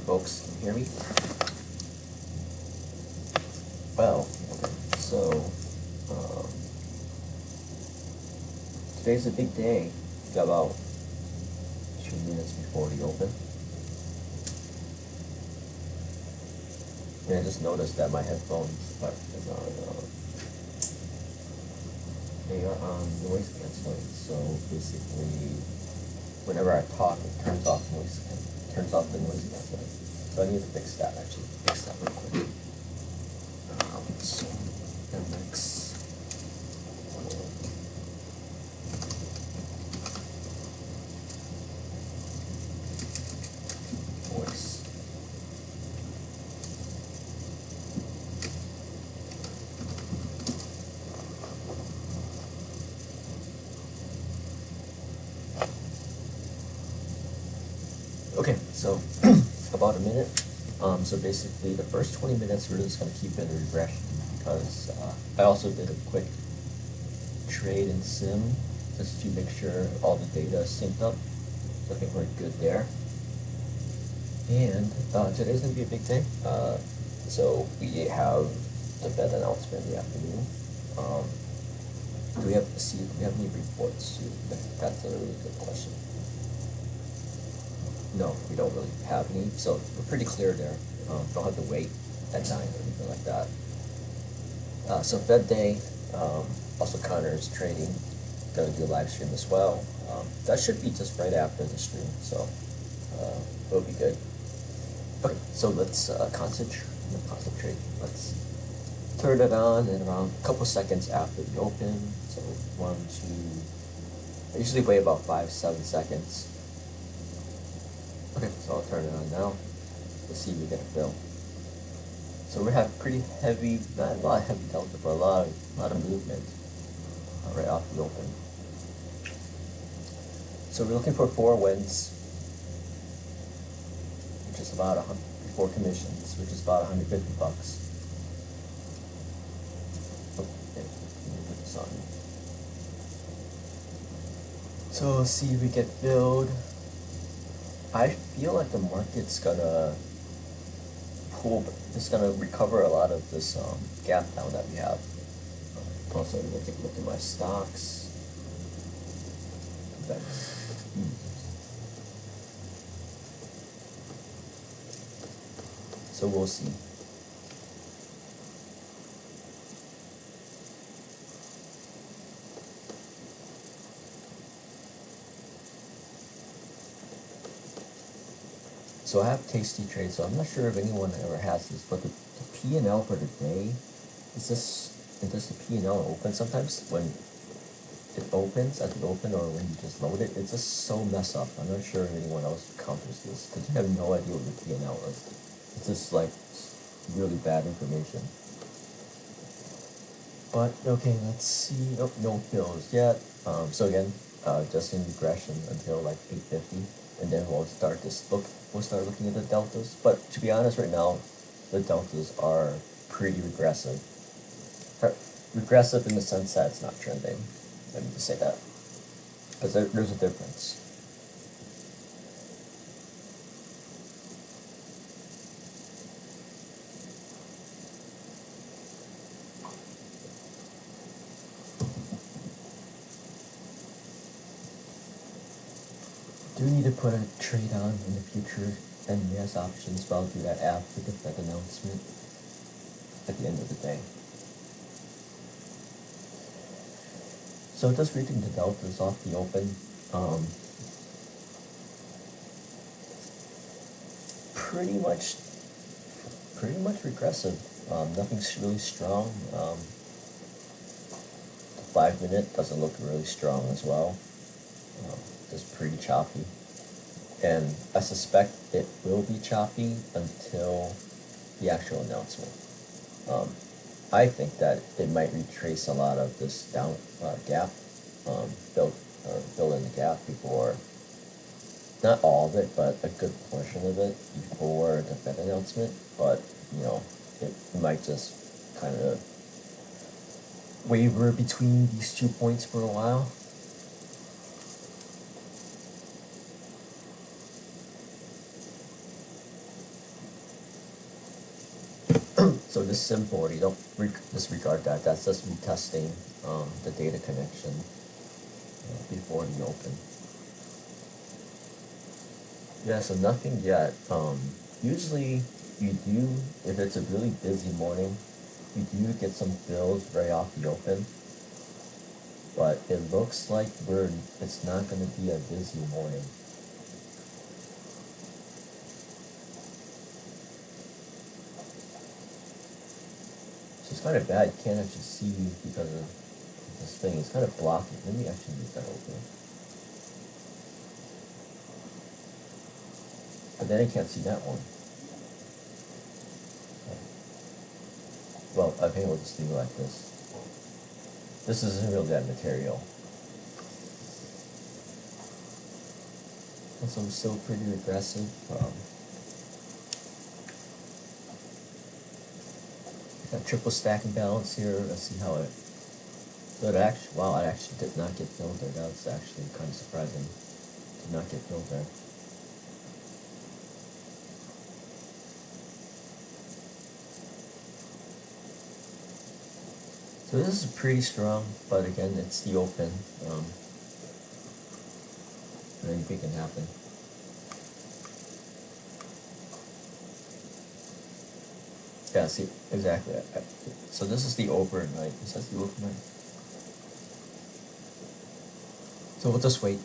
folks. Can you hear me? Well, okay, so today's a big day. We've got about 2 minutes before the open. And I just noticed that my headphones they are on noise canceling. So basically, whenever I talk, it turns off the noise canceling. So I need to fix that actually. Fix that real quick. So MX. Voice. Okay, so about a minute. So basically, the first 20 minutes we're just going to keep in a regression because I also did a quick trade in sim just to make sure all the data is synced up. So I think we're good there. And today's going to be a big day. So we have the Fed announcement in the afternoon. Do we have any reports? That's a really good question. No, we don't really have any, so we're pretty clear there. Don't have to wait at 9 or anything like that. So Fed Day, also Connor's trading, gonna do a live stream as well. That should be just right after the stream, so it'll be good. Okay, so let's concentrate. Let's turn it on in around a couple seconds after the open. So 1, 2, I usually wait about 5-7 seconds. Okay, so I'll turn it on now. Let's see if we get a fill. So we have pretty heavy, not a lot of heavy delta, but a lot of movement right off the open. So we're looking for 4 wins, which is about 100 before commissions, which is about $150. Okay, let me put this on. So let's see if we get filled. I feel like the market's gonna it's gonna recover a lot of this gap down that we have. Also, I'm gonna take a look at my stocks. So we'll see. So I have Tasty Trade, so I'm not sure if anyone ever has this, but the P&L for the day, does the P&L open sometimes when it opens at the open or when you just load it? It's just so messed up. I'm not sure if anyone else encounters this because you have no idea what the P&L is. It's just like really bad information. But okay, let's see. Oh, no fills yet. So again, just in regression until like 8:50. And then we'll start looking at the deltas. But to be honest, right now, the deltas are pretty regressive. Regressive in the sense that it's not trending. Let me just say that. Because there's a difference. Do need to put a trade on in the future NES options, but I'll do that after the Fed announcement at the end of the day. So just reading the deltas off the open, pretty much regressive. Nothing's really strong. The 5-minute doesn't look really strong as well. Just pretty choppy. And I suspect it will be choppy until the actual announcement. I think that it might retrace a lot of this down gap, fill in the gap before, not all of it, but a good portion of it before the Fed announcement. But you know, it might just kind of waver between these 2 points for a while. So this SIM40, don't disregard that. That's just me testing the data connection before the open. Yeah, so nothing yet. Usually you do, if it's a really busy morning, you do get some fills right off the open. But it looks like it's not going to be a busy morning. So it's kind of bad. You can't actually see because of this thing. It's kind of blocking. Let me actually leave that open. But then I can't see that one. Well, I think we'll just leave it like this. This isn't really that material. So I'm still pretty regressive. Got triple stack and balance here. Let's see how it. So it actually, wow, it actually did not get filled there. That was actually kind of surprising. Did not get filled there. So this is pretty strong, but again, it's the open. Anything can happen. Yeah, see, exactly. So this is the overnight. Is that the overnight? So we'll just wait.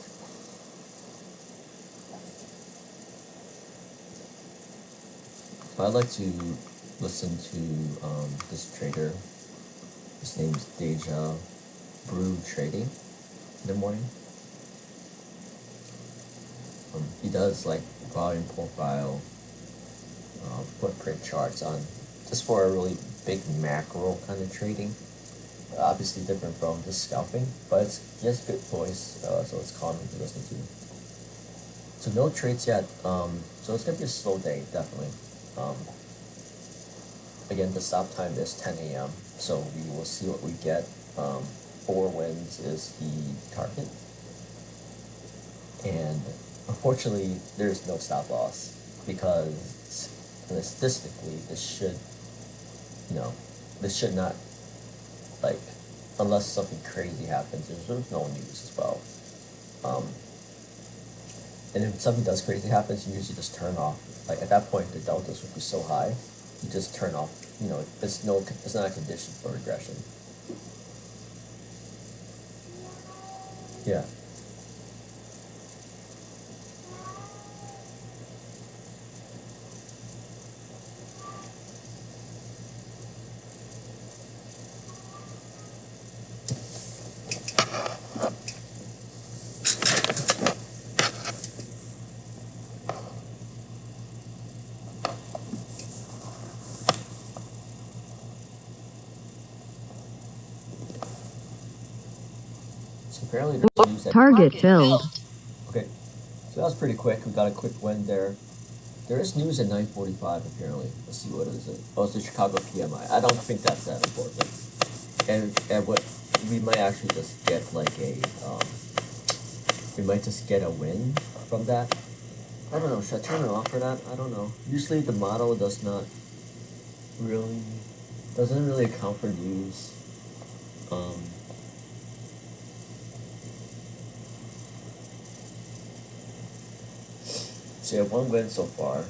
I'd like to listen to this trader. His name's Deja Brew Trading in the morning. He does like volume profile, footprint charts on just for a really big macro kind of trading. Obviously different from just scalping, but he has a good voice, so it's calming to listen to. So no trades yet. So it's gonna be a slow day, definitely. Again, the stop time is 10 a.m. So we will see what we get. 4 wins is the target, and unfortunately, there's no stop loss because statistically, this should not, like, unless something crazy happens. There's no news as well. And if something does crazy happens, you usually just turn off. Like at that point, the deltas would be so high, you just turn off. It's not a condition for regression. Yeah. So apparently there's news that Target filled. Okay, so that was pretty quick. We got a quick win there. There is news at 9:45 apparently. Let's see what is it. Oh, it's the Chicago PMI. I don't think that's that important. And what we might actually just get like we might just get a win from that. I don't know. Should I turn it off for that? I don't know. Usually the model doesn't really account for news. So you have 1 win so far.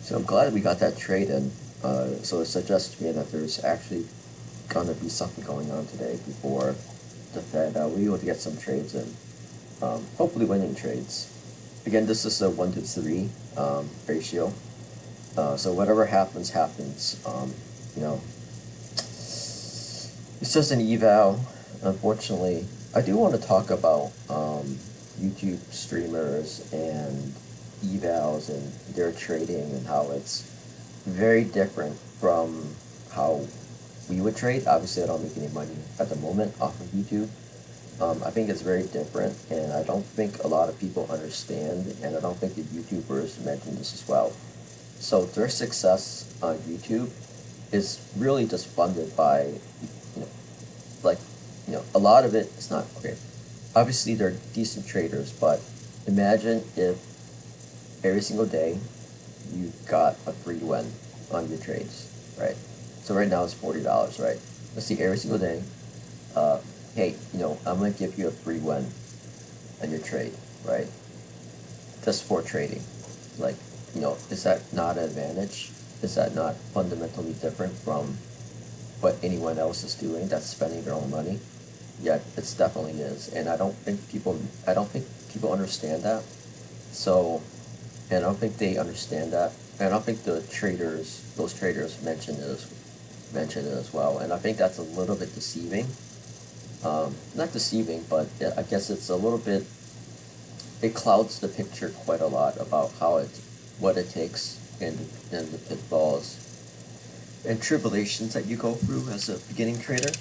So I'm glad we got that trade in. So it suggests to me that there's actually gonna be something going on today before the Fed. We'll be able to get some trades in. Hopefully winning trades. Again, this is a 1-to-3 ratio. So whatever happens, happens. It's just an eval. unfortunately, I do want to talk about YouTube streamers and evals and their trading and how it's very different from how we would trade. Obviously, I don't make any money at the moment off of YouTube. I think it's very different, and I don't think a lot of people understand, and I don't think the YouTubers mention this as well. So their success on YouTube is really just funded by, like, a lot of it is not okay. Obviously, they're decent traders, but imagine if every single day you got a free win on your trades, right? So right now it's $40, right? Let's see, every single day, hey, I'm gonna give you a free win on your trade, right? Just for trading. Like, is that not an advantage? Is that not fundamentally different from what anyone else is doing that's spending their own money? Yeah, it definitely is, and I don't think people understand that. So, and I don't think they understand that, and I don't think those traders mention it as well, and I think that's a little bit deceiving. Not deceiving, but I guess it's a little bit. It clouds the picture quite a lot about what it takes, and the pitfalls and tribulations that you go through as a beginning trader.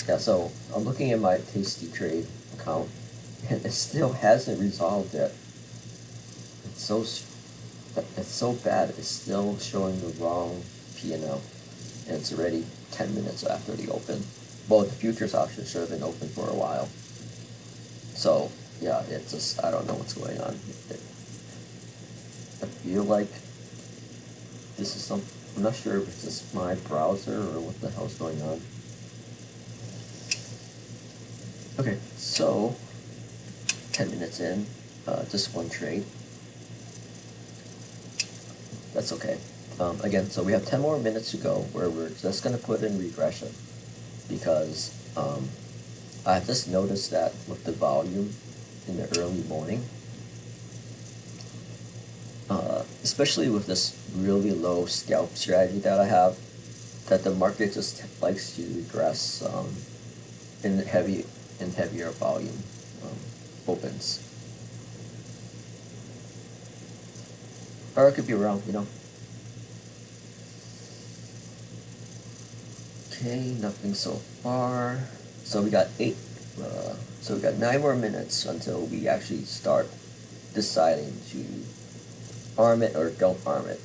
Yeah, so I'm looking at my Tasty Trade account, and it still hasn't resolved yet. It's so it's so bad. It's still showing the wrong P&L, and it's already 10 minutes after the open. Well, the futures option should have been open for a while. So yeah, it's just, I don't know what's going on. I feel like this is I'm not sure if it's just my browser or what the hell's going on. Okay, so 10 minutes in, just one trade. That's okay. Again, so we have 10 more minutes to go where we're just going to put in regression, because I just noticed that with the volume in the early morning, especially with this really low scalp strategy that I have, that the market just likes to regress in heavier volume opens. Or I could be wrong, Okay, nothing so far. So we got 9 more minutes until we actually start deciding to arm it or don't arm it.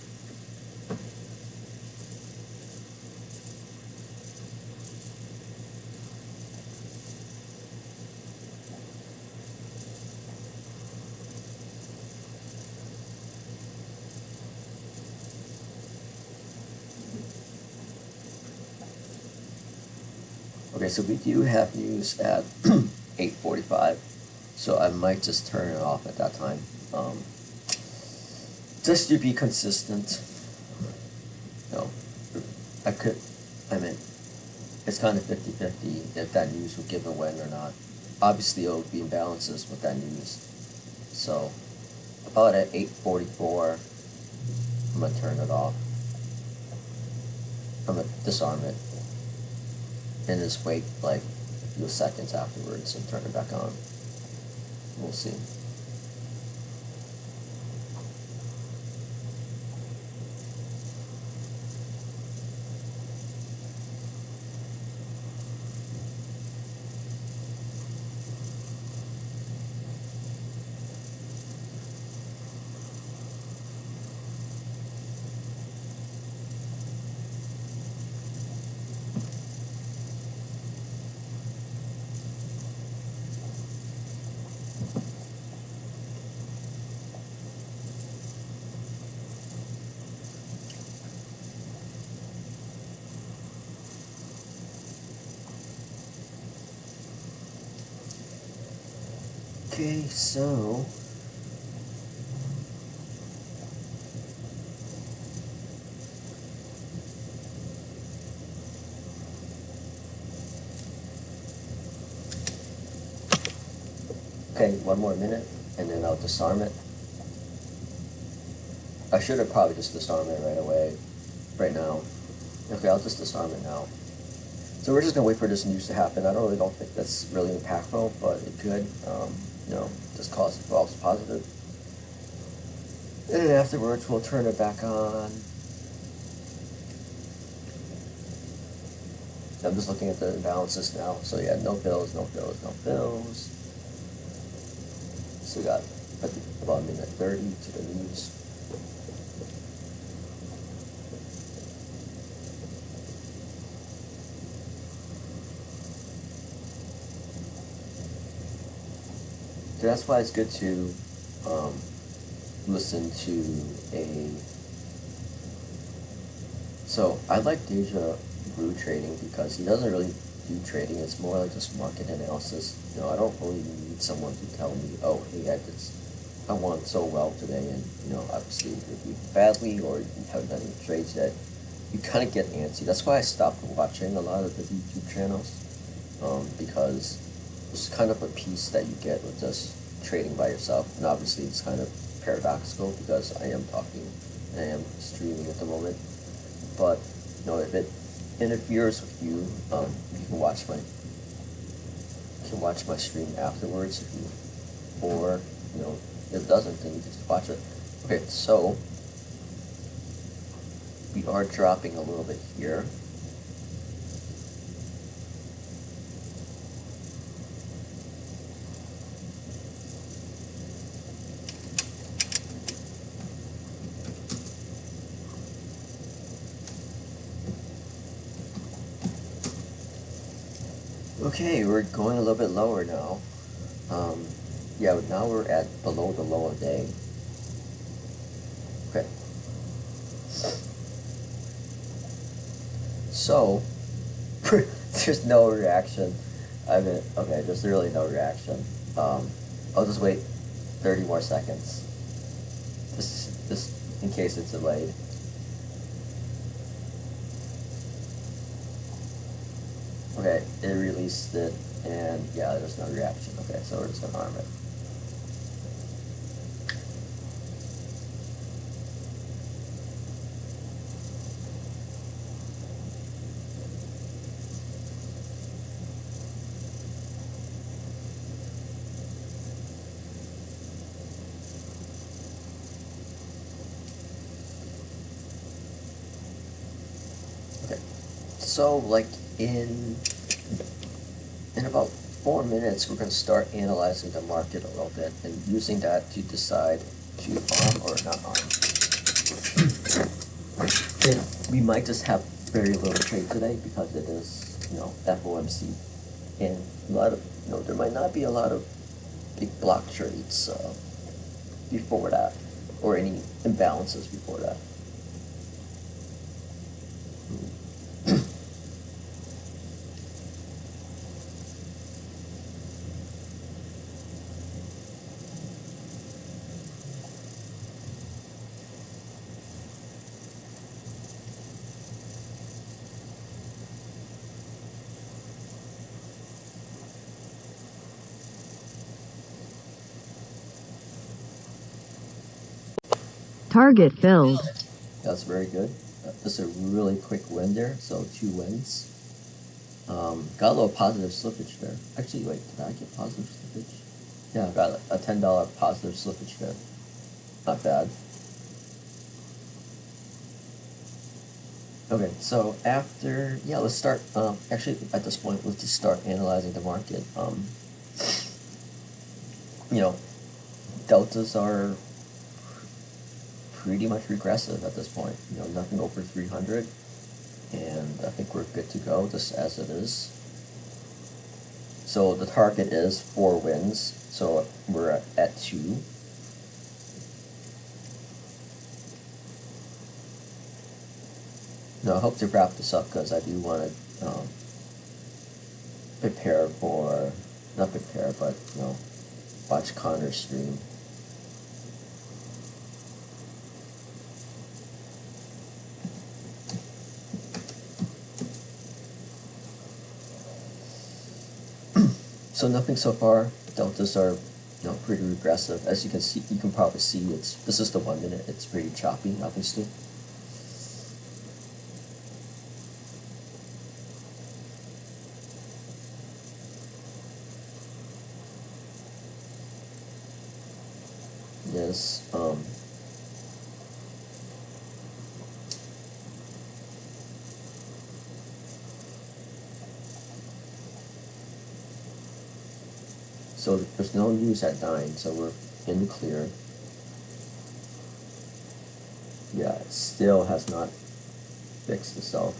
Okay, so we do have news at 8:45, so I might just turn it off at that time, just to be consistent. No, I could, I mean, it's kind of 50-50 if that news would give a win or not. Obviously, it would be imbalances with that news. So, about at 8:44, I'm gonna turn it off. I'm gonna disarm it, and just wait like a few seconds afterwards and turn it back on. We'll see. Okay, so okay, one more minute, and then I'll disarm it. I should have probably just disarmed it right away, right now. Okay, I'll just disarm it now. So we're just gonna wait for this news to happen. I don't think that's really impactful, but it could, just cause false positive. And then afterwards, we'll turn it back on. I'm just looking at the imbalances now. So yeah, no fills, no fills, no fills. So we got about a minute 30 to the news. So that's why it's good to listen to a. So I like Deja Vu trading because he doesn't really do trading. It's more like just market analysis. I don't really need someone to tell me, oh, hey, I won so well today, and obviously if you badly or you haven't done any trades yet, you kind of get antsy. That's why I stopped watching a lot of the YouTube channels, because it's kind of a piece that you get with just trading by yourself, and obviously it's kind of paradoxical because I am talking and I am streaming at the moment, but if it interferes with you, you can watch my stream afterwards if you, or if it doesn't, then you can just watch it. Okay, so we are dropping a little bit here. Okay, we're going a little bit lower now. Yeah, now we're at below the low of day. Okay. So, there's no reaction. Okay, there's really no reaction. I'll just wait 30 more seconds. Just in case it's delayed. Okay, it released it, and yeah, there's no reaction. Okay, so we're just gonna arm it. Okay, so like in about 4 minutes, we're going to start analyzing the market a little bit and using that to decide to arm or not arm. And we might just have very little trade today because it is, FOMC, and a lot of, there might not be a lot of big block trades before that, or any imbalances before that. Target filled. That's very good. Just a really quick win there, so 2 wins. Got a little positive slippage there. Actually, wait, did I get positive slippage? Yeah, I got a $10 positive slippage there. Not bad. Okay, so let's start, actually, at this point, let's just start analyzing the market. Deltas are pretty much regressive at this point. Nothing over 300, and I think we're good to go, just as it is. So the target is 4 wins, so we're at 2. Now I hope to wrap this up because I do want to watch Connor's stream. So nothing so far. Deltas are, pretty regressive. As you can probably see, this is the 1 minute. It's pretty choppy, obviously. is so there's no news at 9, so we're in the clear. Yeah, it still has not fixed itself.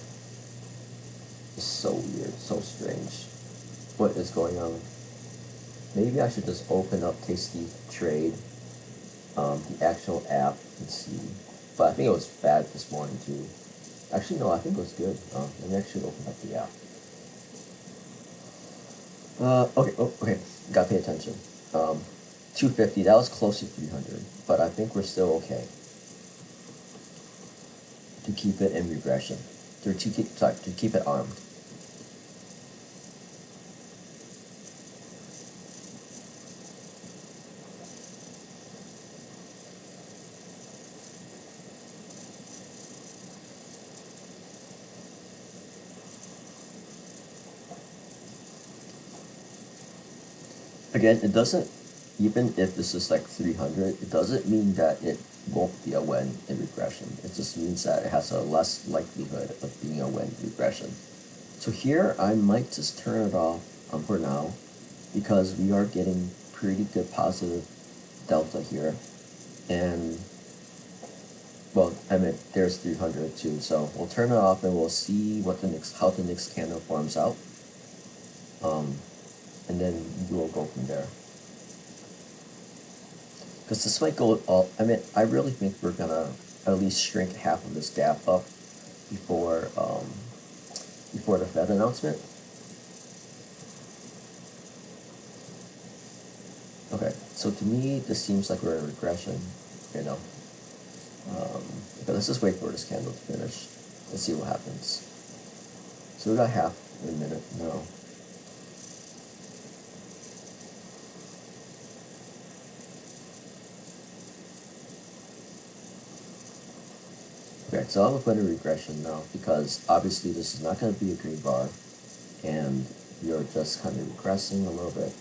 It's so weird, so strange. What is going on? Maybe I should just open up Tasty Trade, the actual app, and see. But I think it was bad this morning too. Actually, no, I think it was good. Let me actually open up the app. Okay, gotta pay attention. 250, that was close to 300, but I think we're still okay to keep it in regression. To keep it armed. Again, it doesn't, even if this is like 300, it doesn't mean that it won't be a win in regression. It just means that it has a less likelihood of being a win in regression. So here, I might just turn it off for now, because we are getting pretty good positive delta here. And, well, I mean, there's 300 too, so we'll turn it off and we'll see what how the next candle forms out. And then we'll go from there. Because this might go all, I mean, I really think we're gonna at least shrink half of this gap up before the Fed announcement. Okay, so to me, this seems like we're in regression, you know. But let's just wait for this candle to finish and see what happens. So we got half in a minute now. Okay, so I'll put in regression now, because obviously this is not going to be a green bar, and you're just kind of regressing a little bit.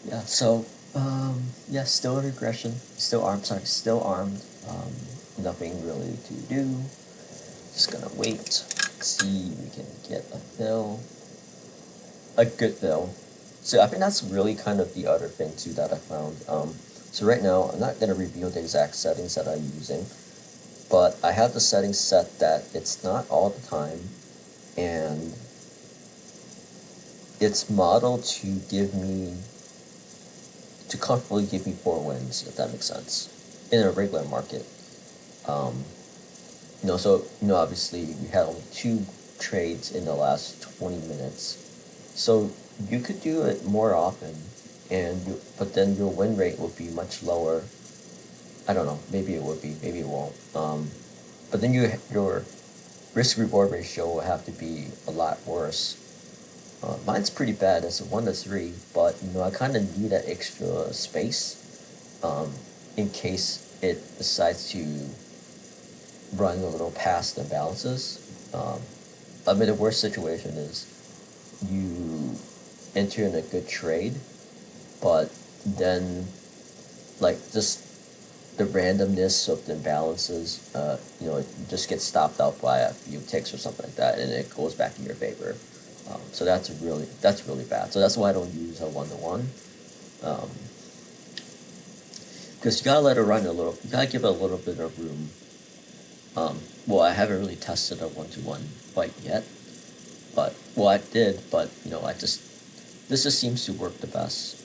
Yeah, so, yeah, still in regression, still armed, nothing really to do, just gonna wait, see if we can get a fill, a good fill. So I think that's really kind of the other thing too that I found. So right now, I'm not gonna reveal the exact settings that I'm using, but I have the settings set that it's not all the time, and it's modeled to comfortably give me 4 wins, if that makes sense, in a regular market. So obviously we had only 2 trades in the last 20 minutes, so you could do it more often, but then your win rate would be much lower. I don't know, maybe it would be, maybe it won't. But then your risk reward ratio will have to be a lot worse. Mine's pretty bad. It's a 1 to 3, but I kind of need that extra space, in case it decides to run a little past the balances. I mean, the worst situation is you enter in a good trade, but then, like, just the randomness of the imbalances, you know, it just gets stopped out by a few ticks or something like that, and it goes back in your favor. So that's really bad. So that's why I don't use a 1-to-1. Because you gotta let it run a little. You gotta give it a little bit of room. Well, I haven't really tested a 1-to-1 quite yet, but well, I did, but you know, this just seems to work the best.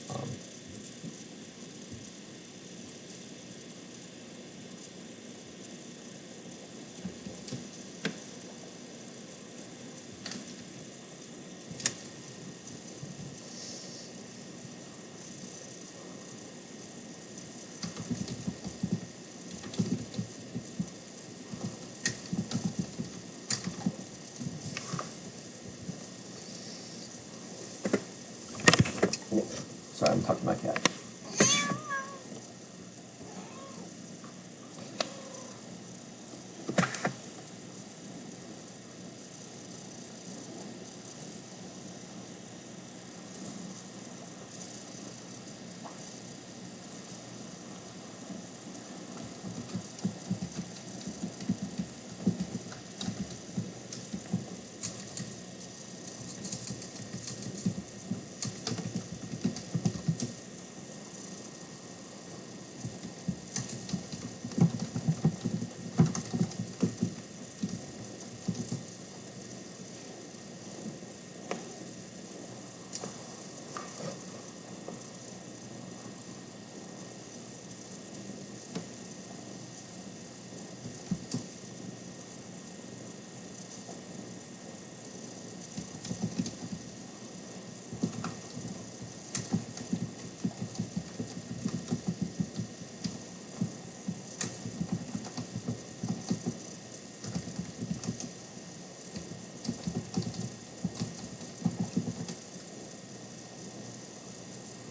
Sorry, I'm talking to my cat.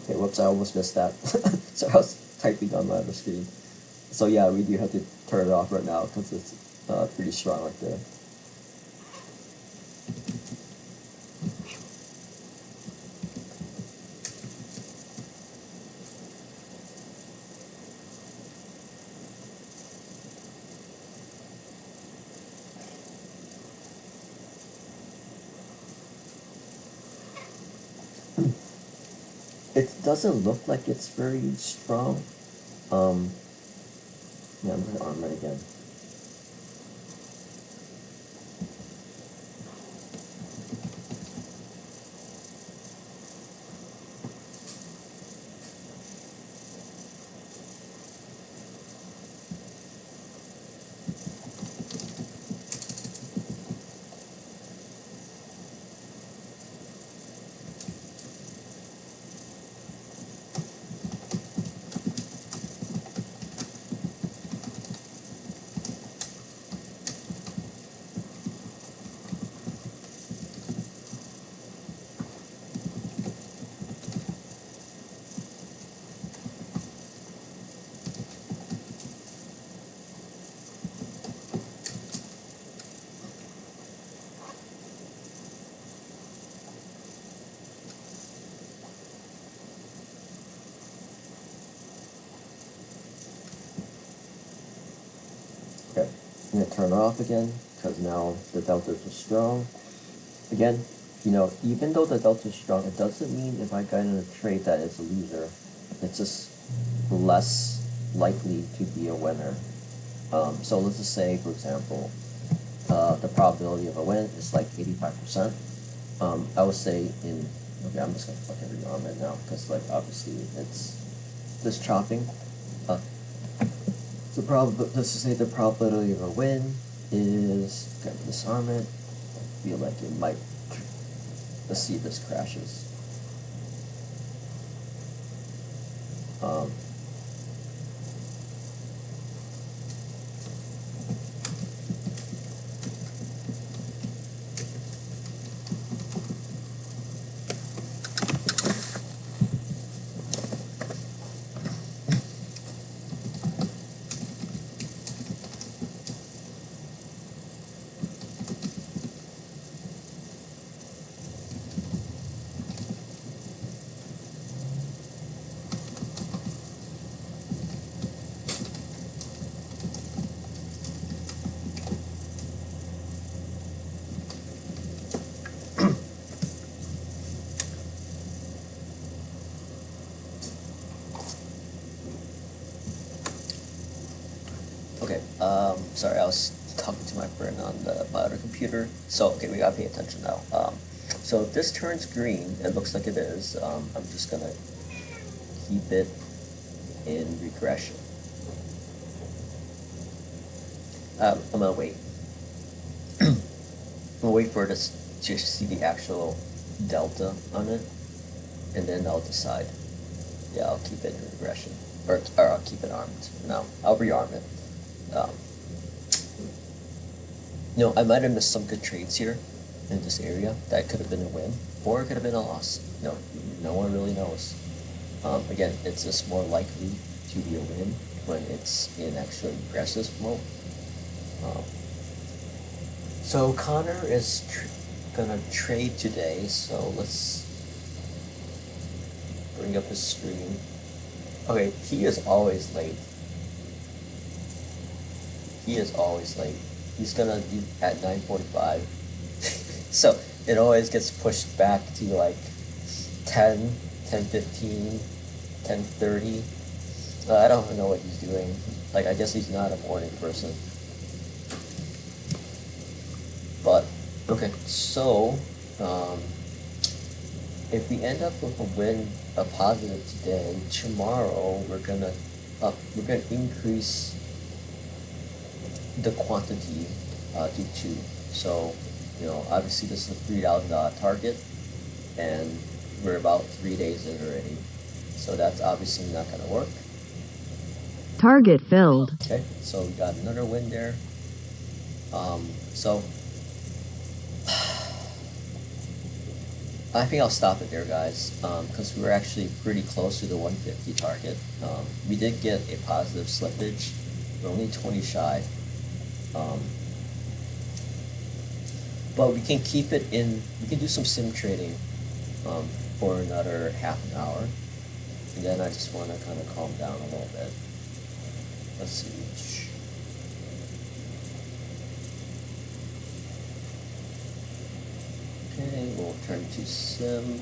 Okay, whoops, I almost missed that. So I was typing on my other screen. So yeah, we do have to turn it off right now because it's pretty strong right there. It doesn't look like it's very strong. Yeah, I'm gonna arm it again. Okay, I'm gonna turn it off again because now the deltas are strong. Again, you know, even though the delta is strong, it doesn't mean if I got in a trade that it's a loser. It's just less likely to be a winner. So let's just say, for example, the probability of a win is like 85%. I would say okay, I'm just gonna fucking rearm it now because like obviously it's this chopping. Let's just say the probability of a win is, okay, disarm it. I feel like it might, let's see if this crashes. Okay, sorry, I was talking to my friend on the other computer. So, okay, we gotta pay attention now. So if this turns green, it looks like it is, I'm just gonna keep it in regression. I'm gonna wait. I'm gonna wait for this to see the actual delta on it, and then I'll decide. Yeah, I'll keep it in regression, or I'll keep it armed. No, I'll rearm it. Um, No, I might have missed some good trades here in this area. That could have been a win, or it could have been a loss. No, no one really knows. Again, it's just more likely to be a win when it's in actually aggressive mode. Um, so Connor is gonna trade today. So let's bring up his screen. Okay, he is always late. He is always late. He's gonna be at 9:45. So it always gets pushed back to like 10, 10:15, 10:30. I don't know what he's doing. Like, I guess he's not a morning person. But, okay, so, if we end up with a win, a positive today, tomorrow we're gonna increase the quantity to 2. So, obviously this is a $3,000 target, and we're about 3 days in already. So that's obviously not gonna work. Target filled. Okay, so we got another win there. So I think I'll stop it there, guys, because we're actually pretty close to the 150 target. We did get a positive slippage. We're only 20 shy. But we can keep it in, we can do some sim trading for another half an hour. And then I just want to kind of calm down a little bit. Let's see. Okay, we'll turn to sim.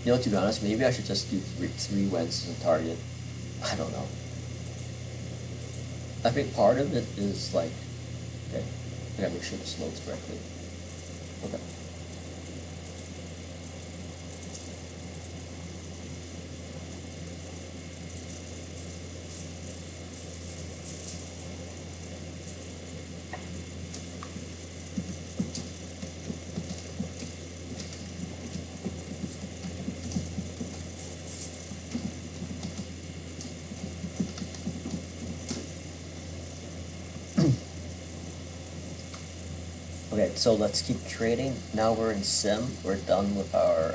To be honest, maybe I should just do three wins as a target. I don't know. I think part of it is like, okay, I gotta make sure this loads correctly. Okay. Okay, so let's keep trading. Now we're in sim. We're done with our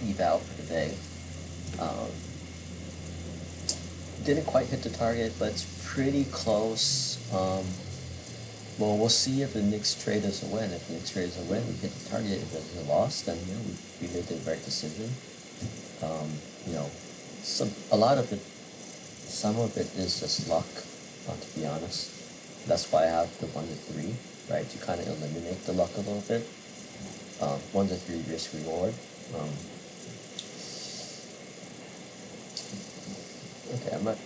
eval for the day. Didn't quite hit the target, but it's pretty close. Well, we'll see if the next trade is a win. If the next trade is a win, we hit the target. If it's a loss, then we made the right decision. A lot of it, some of it is just luck, to be honest. That's why I have the 1 to 3, right? To kind of eliminate the luck a little bit. 1 to 3 risk reward. Okay, I'm not.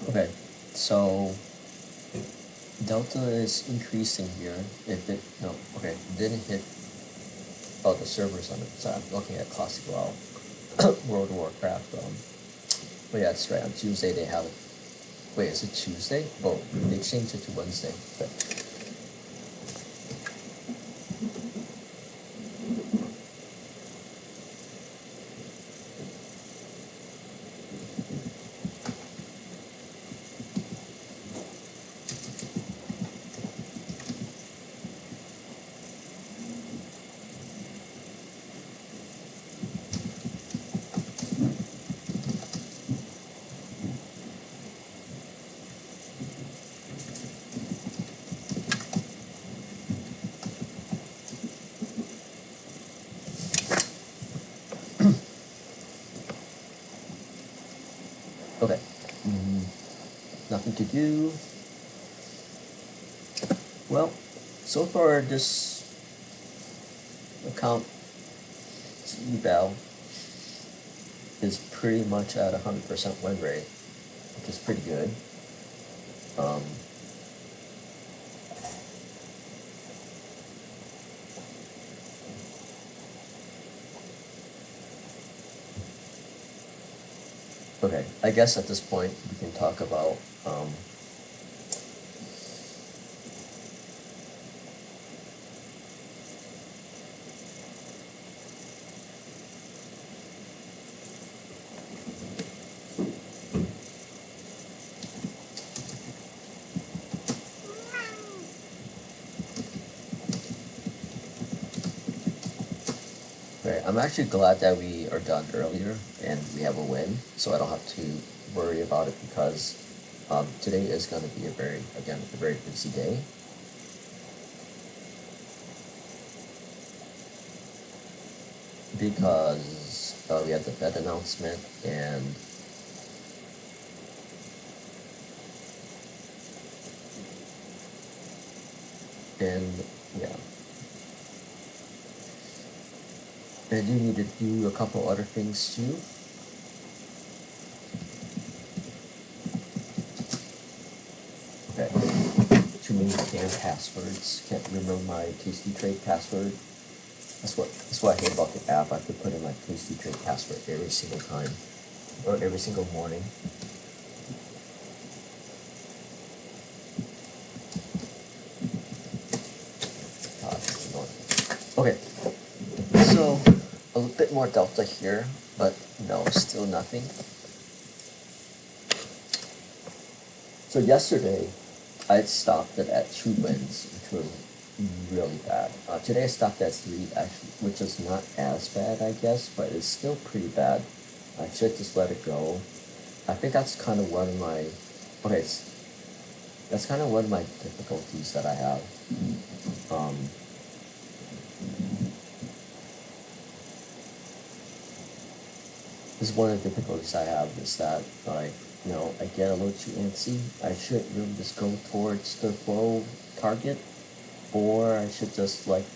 Okay, so delta is increasing here. If it didn't hit. Oh, the servers on it. So I'm looking at Classic WoW, World of Warcraft. But yeah, that's right. On Tuesday they have it. Wait, is it Tuesday? Oh, they changed it to Wednesday. Okay. Okay. Nothing to do. Well, so far this account eval is pretty much at 100% win rate, which is pretty good. Okay, I guess at this point we can talk about okay, I'm actually glad that we are done earlier and we have a win, so I don't have to worry about it because today is going to be a very busy day. Because we had the Fed announcement and yeah, I do need to do a couple other things too. Okay, too many damn passwords. Can't remember my Tasty Trade password. That's what I hate about the app. I have to put in my Tasty Trade password every single time, or every single morning. God, it's annoying. Okay, so a bit more delta here, but no, still nothing. So yesterday, I stopped it at 2 wins, which was really bad. Today I stopped at 3, actually, which is not as bad, I guess, but it's still pretty bad. I should just let it go. I think that's kind of one of my, okay, that's kind of one of my difficulties that I have. This is one of the difficulties I have is that, like, I get a little too antsy. I should really just go towards the flow target, or I should just, like,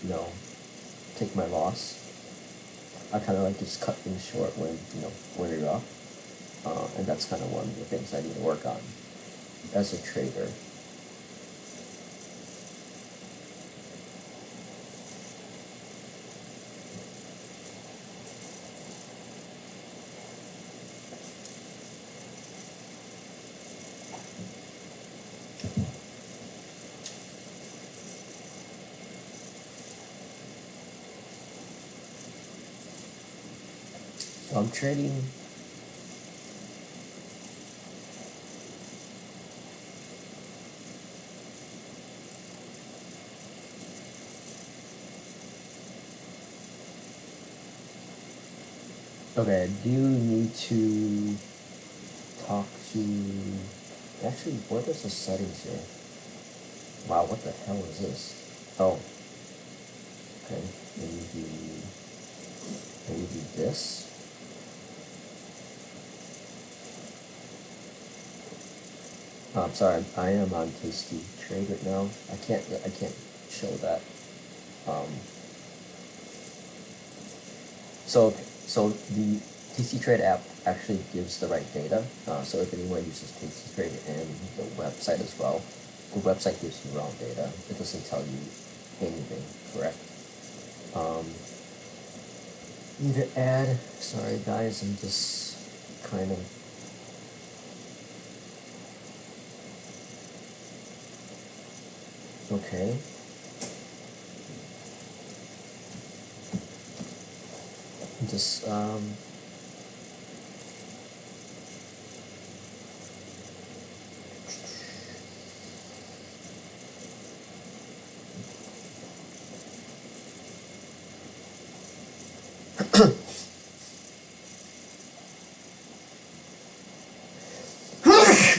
take my loss. I kind of like just cut things short when you're up. And that's kind of one of the things I need to work on as a trader. So I'm trading. Okay, I do need to talk to. Actually, what is the settings here? Wow, what the hell is this? Oh, okay. Maybe this. Oh, I'm sorry, I am on Tasty Trade right now. I can't show that. Um, so the Tasty Trade app actually gives the right data. So if anyone uses Tasty Trade and the website as well, the website gives you wrong data. It doesn't tell you anything correct. Need to add. Sorry guys, I'm just kind of. Okay. Just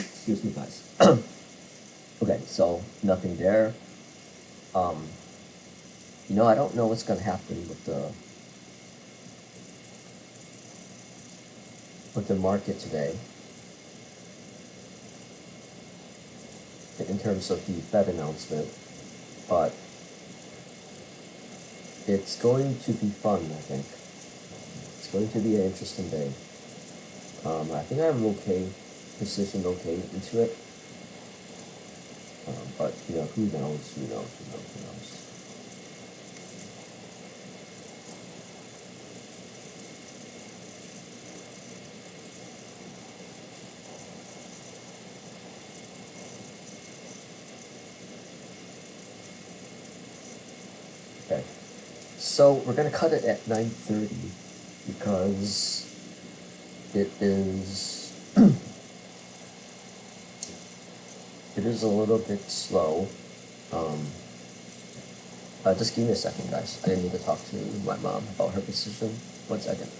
excuse me guys. Okay, so nothing there. I don't know what's gonna happen with the market today. terms of the Fed announcement, but it's going to be fun, I think. It's going to be an interesting day. I think I have an okay position, okay into it. But, you know, who knows, who knows, who knows, who knows. Okay, so we're going to cut it at 9:30 because it is it is a little bit slow. Just give me a second, guys. I need to talk to my mom about her position. 1 second.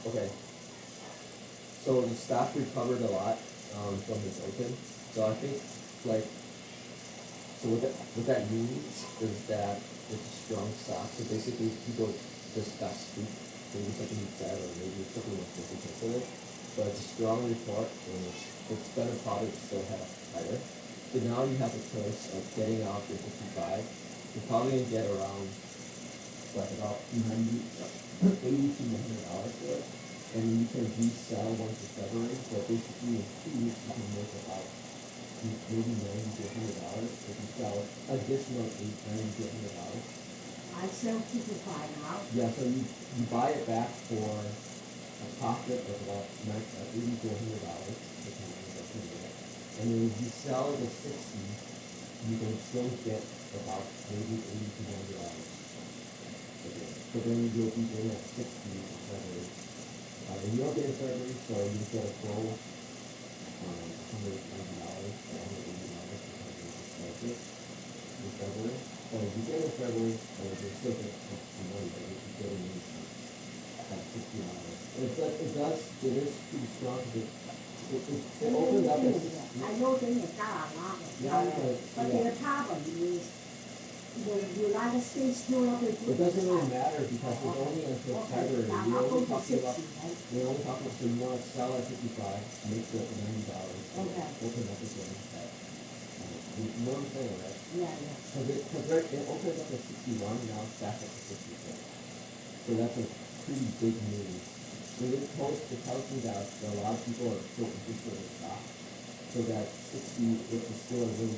Okay. So the stock recovered a lot from its open. So I think, like, so what that means is that it's a strong stock. So basically, people just got spooked. Maybe something you said, or maybe something was different with it. But it's a strong report, and it's gonna probably still have higher. So now you have a choice of getting out your 55. You're probably gonna get around like about 90, $80 to $100 for it. And you can resell once it's February. So basically, in 2 weeks, you can make about maybe $90 to $100 if you sell additional $90 to $100. I sell 55 now. Yeah, so you buy it back for a profit of about $80 to $100, depending on what you get. And then if you sell it at 60, you can still get about maybe $80 to $100. Okay. So then you'll be in at 60 in February. And you don't get in February, so you get a full $190 or $180 because it's in February. So if you get in February, you still get some money, but if you get in at $60. And it is pretty strong because it opens up as I know they make that a lot. But their problem is the United States still not going to do it doesn't really matter because it's only until February. We're only talking about so you want to sell at 55, make the $90, Okay. open up again at you know what I'm saying, right? Yeah. Because it opens up at 61, now it's back up to 66. So that's a pretty big move. So it tells me that a lot of people are still interested in the stock. So that 60 is still a pretty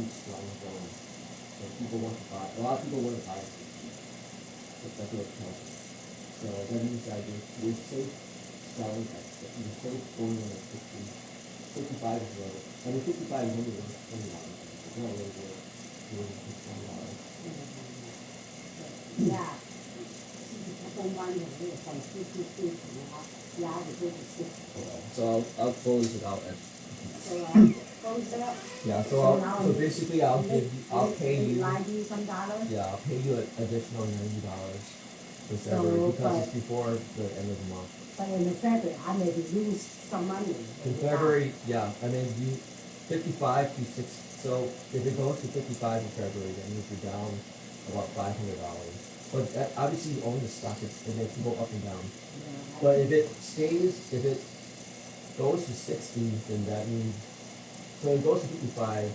strong zone. So people want to buy. A lot of people want to buy at 60. That's what it tells me. So that means that you're safe selling at 60. You're safe going in at 60. 55 is low. I mean, 55 is only worth $20. It's not really worth $20. Yeah. 公班有那个粉丝是最什么啊？压的都是。So I'll close it out at. Close it up. Yeah. So basically I'll pay you. $90 some. Yeah, I'll pay you an additional $90 for February because it's before the end of the month. But in February, I may lose some money. In February, yeah, I mean, 55 to 6. So if it goes to 55 in February, that means you're down about $500. But that, obviously, you own the stock, and it can go up and down. Yeah. But if it goes to 60, then that means, so it goes to 55.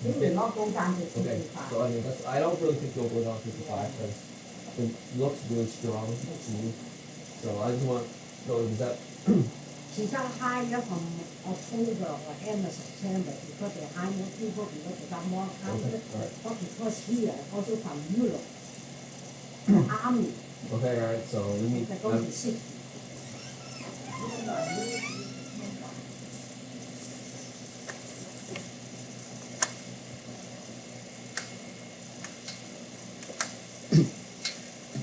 It will not go down to 55. Okay, so I mean, I don't really think it'll go down to 55 because it looks really strong to me. So I just want, so is that... She's got higher from October or end of September because they hire more people because they got more confidence. Okay, right. But because here, also from Europe, the army, Okay, alright, so let me... they go to 60.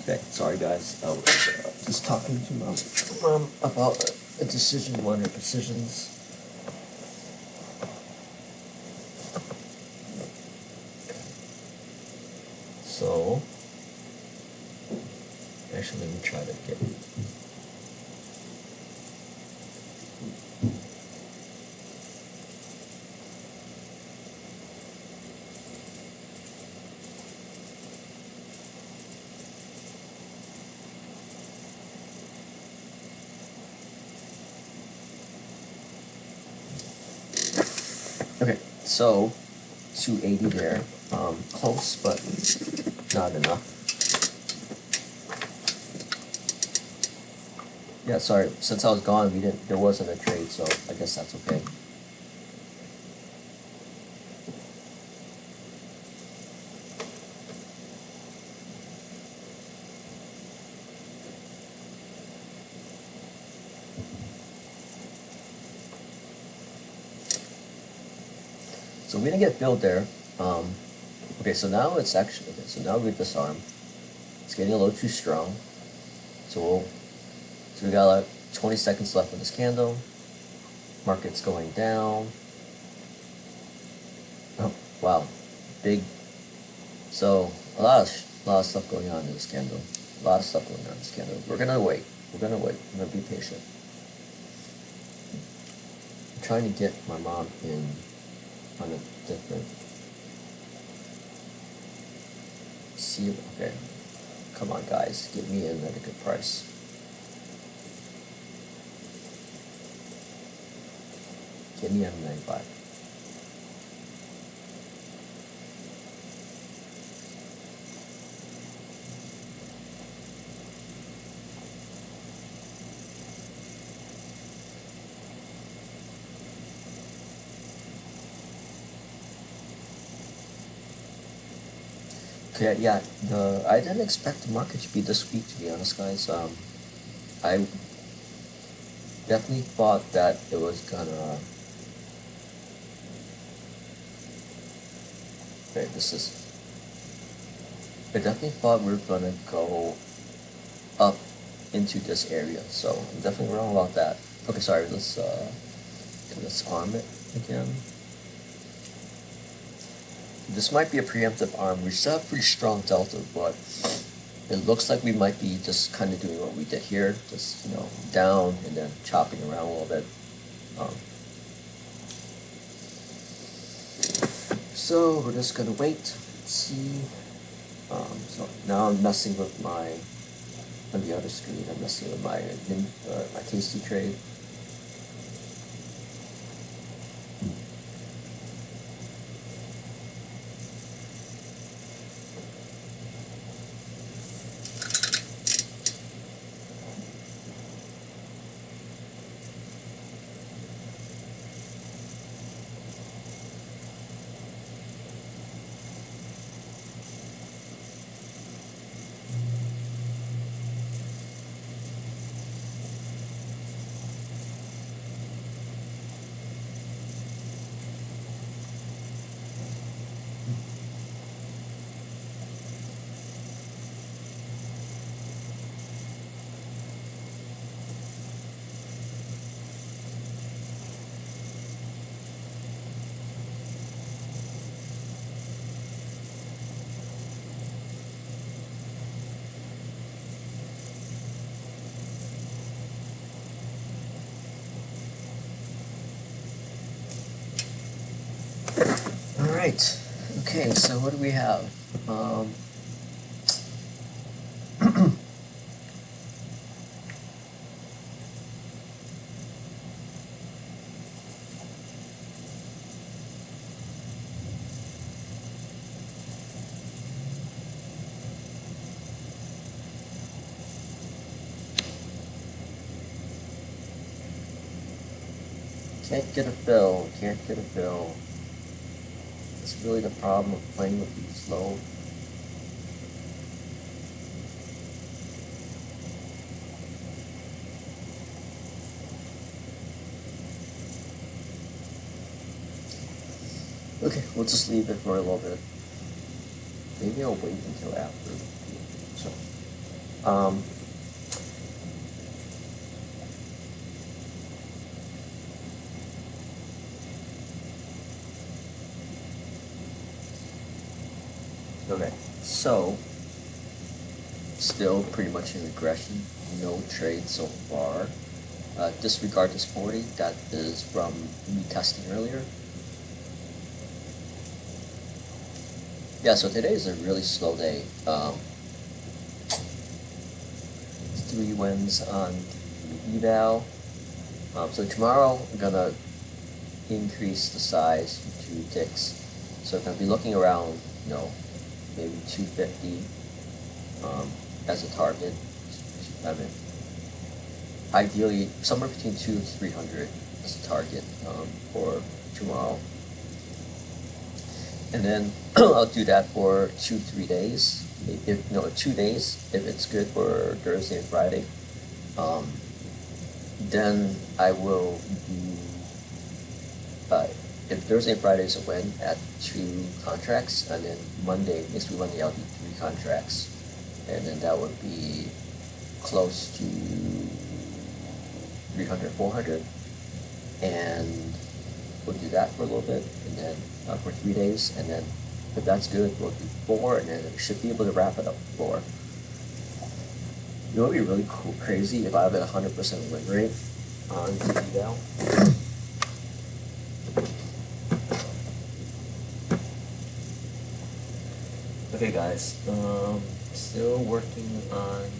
Okay, sorry guys, I was just talking to mom about a decision, one of her decisions. So, actually let me try to get... Okay, so 280 there, close, but not enough. Yeah, sorry, since I was gone, there wasn't a trade, so I guess that's okay. So we didn't get filled there. Okay, so now it's actually, okay, so now we disarm. It's getting a little too strong. So we got like 20 seconds left in this candle. Market's going down. Oh, wow. Big. So a lot of stuff going on in this candle. A lot of stuff going on in this candle. We're gonna wait. We're gonna be patient. I'm trying to get my mom in on a different. See, okay. Come on, guys, get me in at a good price. Get me in 95. Okay, yeah, I didn't expect the market to be this weak, to be honest, guys. I definitely thought that it was gonna. Okay, this is. I definitely thought we were gonna go up into this area, so I'm definitely wrong about that. Okay, sorry. Let's arm it again. This might be a preemptive arm. We still have pretty strong delta, but it looks like we might be just kind of doing what we did here, just down and then chopping around a little bit. So we're just gonna wait, see. So now I'm messing with on the other screen. I'm messing with my KC trade. All right. Okay. So what do we have? Can't get a fill. Can't get a fill. It's really the problem of playing with these low. Okay, we'll just leave it for a little bit. Maybe I'll wait until after. So, okay, so still pretty much in regression. No trade so far. Disregard this 40. That is from me testing earlier. Yeah, so today is a really slow day. 3 wins on eval. So tomorrow I'm gonna increase the size to 2 ticks. So I'm going to be looking around, maybe 250 as a target. I mean, ideally somewhere between 2 and 300 as a target for tomorrow. And then I'll do that for 2-3 days. 2 days if it's good for Thursday and Friday. Then I will do, if Thursday and Friday is a win, at 2 contracts, and then next week Monday I'll do 3 contracts, and then that would be close to 300, 400, and we'll do that for a little bit, and then for 3 days, and then if that's good, we'll do 4, and then we should be able to wrap it up with 4. You know what would be really cool, crazy if I have a 100% win rate on eval. Okay, guys. Still working on.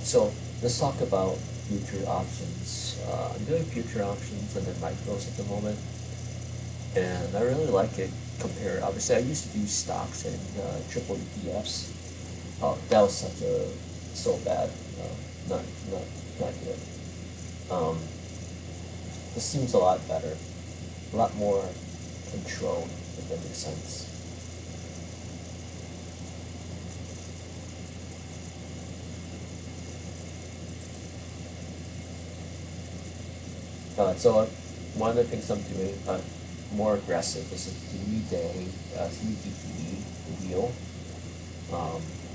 So let's talk about future options. I'm doing future options and then micros at the moment, and I really like it compared. Obviously, I used to do stocks and triple ETFs. Oh, that was so bad. Not good. This seems a lot better, a lot more controlled, if that makes sense. So one of the things I'm doing more aggressive is a 3-day 3 DTE deal.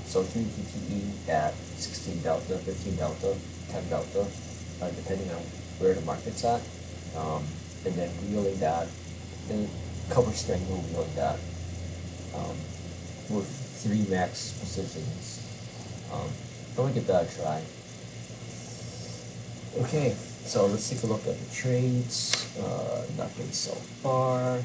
So 3 DTE at 16 delta, 15 delta, 10 delta, depending on where the market's at, and then wheeling that, and cover strength and wheeling that with 3 max positions. I want to give that a try. Okay. So let's take a look at the trades. Nothing so far.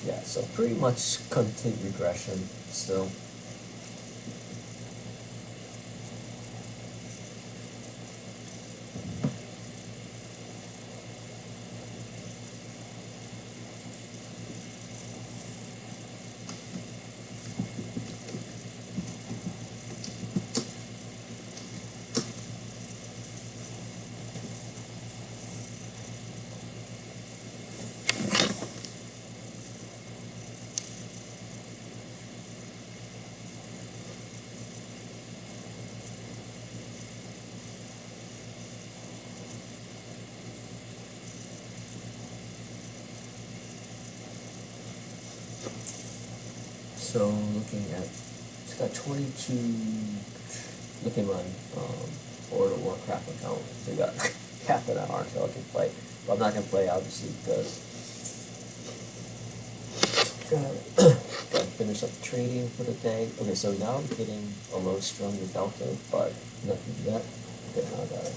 Yeah, so pretty much complete regression still. So looking at, it's got 22, looking at my World of Warcraft account, so we got half an hour until I can play. But I'm not going to play, obviously, because gotta finish up trading for the day. Okay, so now I'm getting a low stronger delta, but nothing yet. Okay, now I got it.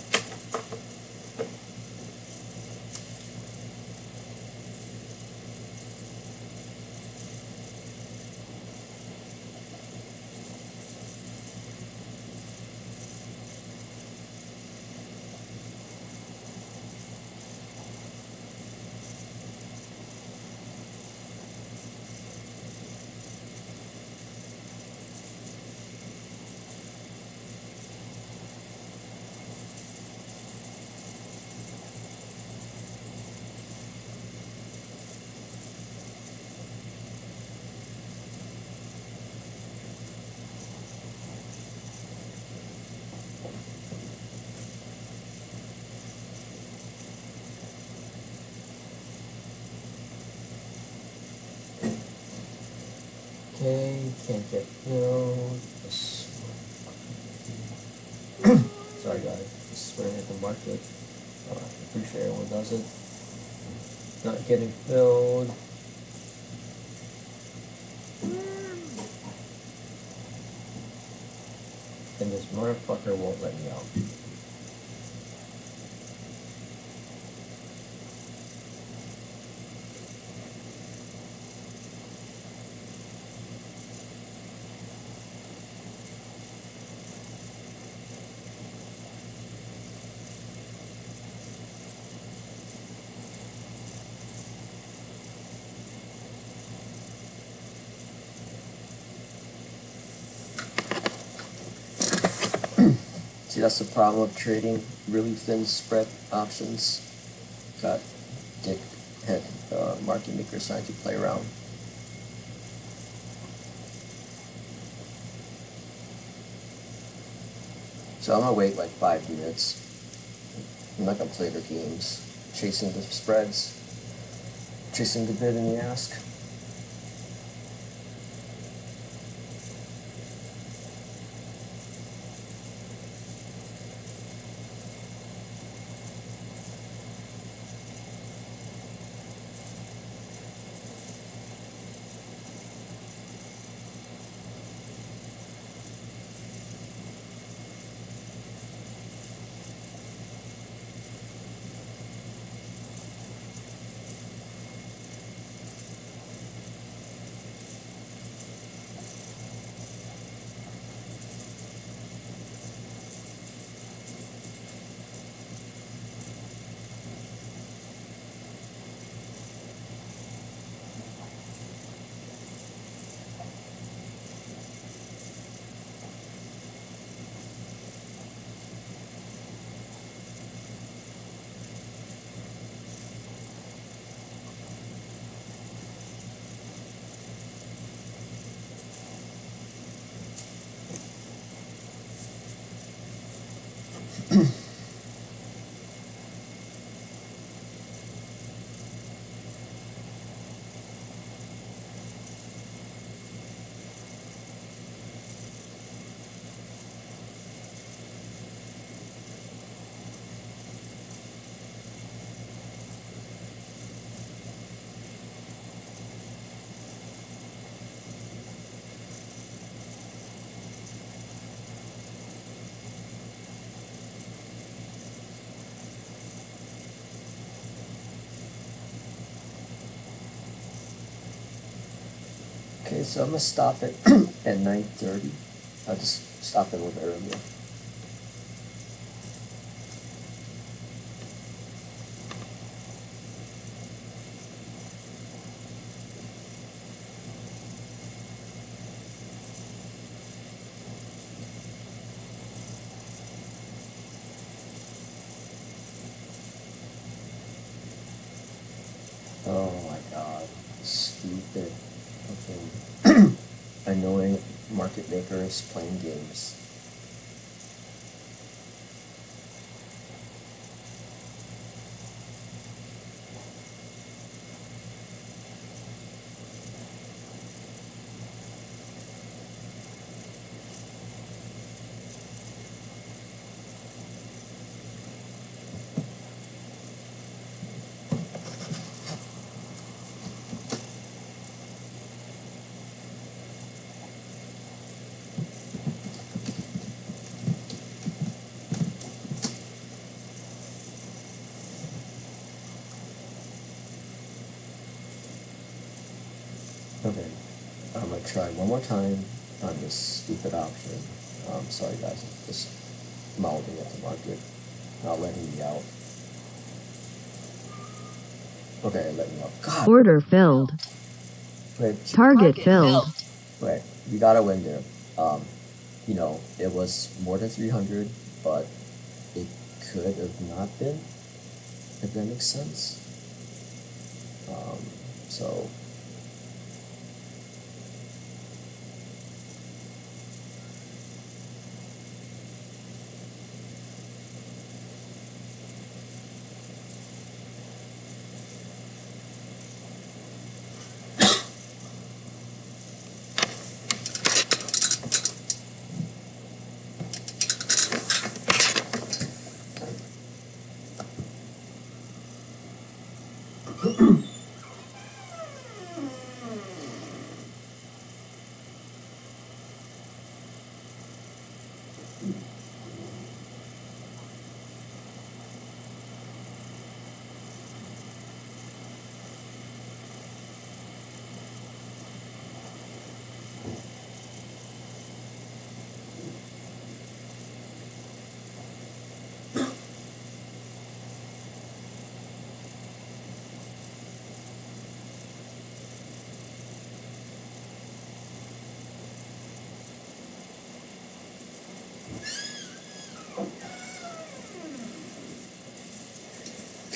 Okay, can't get filled. Sorry guys, just swearing at the market. I'm pretty sure everyone does it. Not getting filled. And this motherfucker won't let me out. See, that's the problem of trading really thin spread options. Got dick head market makers trying to play around. So I'm gonna wait like 5 minutes. I'm not gonna play the games, chasing the spreads, chasing the bid and the ask. Okay, so I'm gonna stop it at 9:30. I'll just stop it a little bit earlier. Oh my god, stupid fucking annoying market makers playing games. Okay, I'm gonna try one more time on this stupid option. Sorry guys, I'm just mouthing at the market, not letting me out. Okay, let me out. God. Order filled. Wait, Target filled. wait, we got a win there. You know, it was more than 300, but it could have not been, if that makes sense. So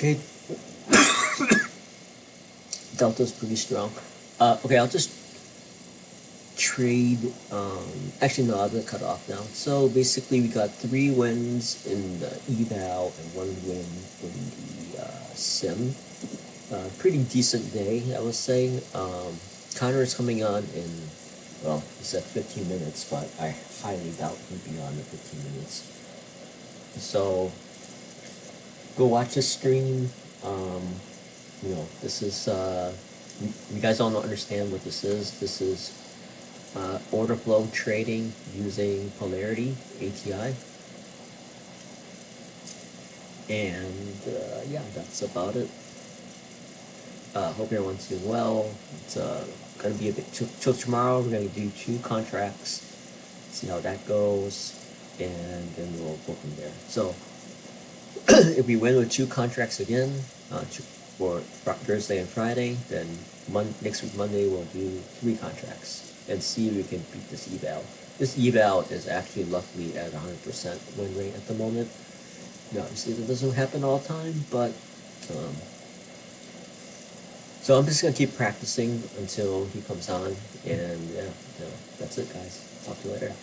Okay, Delta's pretty strong. Okay, I'll just trade. Actually, no, I'm gonna cut off now. So basically, we got 3 wins in the eval and 1 win in the sim. Pretty decent day, I would say. Connor is coming on in, well, he said 15 minutes, but I highly doubt he'll be on in 15 minutes. So go watch his stream. This is, you guys all don't understand what this is. This is order flow trading using Polarity, ATI. And yeah, that's about it. Hope everyone's doing well. It's going to be a bit till tomorrow. We're going to do 2 contracts, see how that goes, and then we'll go from there. So if we win with 2 contracts again for Thursday and Friday, then next week Monday we'll do 3 contracts and see if we can beat this eval. This eval is actually luckily at 100% win rate at the moment. Now, obviously that doesn't happen all the time, but so I'm just gonna keep practicing until he comes on, and yeah, that's it, guys. Talk to you later.